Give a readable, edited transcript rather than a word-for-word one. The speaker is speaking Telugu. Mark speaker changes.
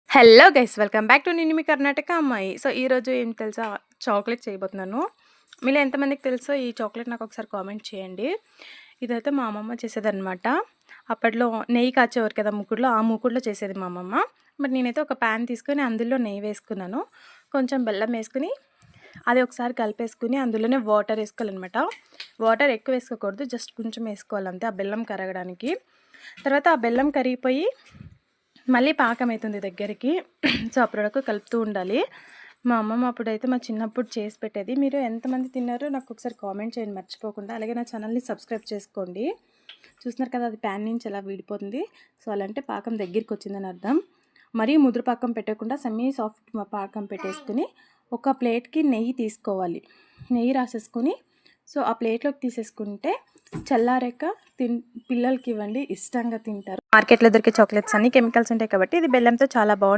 Speaker 1: Hello guys welcome back to నేను మీ కర్ణాటక అమ్మాయి. సో ఈరోజు ఏం తెలుసా, చాక్లెట్ చేయబోతున్నాను. మీలో ఎంతమందికి తెలుసో ఈ చాక్లెట్ నాకు ఒకసారి కామెంట్ చేయండి. ఇదైతే మా అమ్మమ్మ చేసేదన్నమాట. అప్పట్లో నెయ్యి కాచేవారు కదా మూకుడులో, ఆ మూకుడులో చేసేది మా అమ్మమ్మ. బట్ నేనైతే ఒక ప్యాన్ తీసుకొని అందులో నెయ్యి వేసుకున్నాను, కొంచెం బెల్లం వేసుకుని అది ఒకసారి కలిపేసుకుని అందులోనే వాటర్ వేసుకోవాలన్నమాట. వాటర్ ఎక్కువ వేసుకోకూడదు, జస్ట్ కొంచెం వేసుకోవాలంతే ఆ బెల్లం కరగడానికి. తర్వాత ఆ బెల్లం కరిగిపోయి మళ్ళీ పాకం అవుతుంది దగ్గరికి. సో అప్పటివరకు కలుపుతూ ఉండాలి. మా అమ్మమ్మ అప్పుడైతే మా చిన్నప్పుడు చేసి పెట్టేది. మీరు ఎంతమంది తిన్నారో నాకు ఒకసారి కామెంట్ చేయండి మర్చిపోకుండా. అలాగే నా ఛానల్ని సబ్స్క్రైబ్ చేసుకోండి. చూస్తున్నారు కదా, అది ప్యాన్ నుంచి ఎలా విడిపోతుంది. సో అలాంటి పాకం దగ్గరికి వచ్చిందని అర్థం. మరీ ముదురు పాకం పెట్టకుండా సెమీ సాఫ్ట్ పాకం పెట్టేసుకుని ఒక ప్లేట్కి నెయ్యి తీసుకోవాలి. నెయ్యి రాసేసుకుని సో ఆ ప్లేట్లోకి తీసేసుకుంటే చల్లారాక పిల్లలకి ఇవ్వండి, ఇష్టంగా తింటారు. మార్కెట్లో దొరికే చాక్లెట్స్ అన్ని కెమికల్స్ ఉంటాయి కాబట్టి ఇది బెల్లంతో చాలా బాగుంటుంది.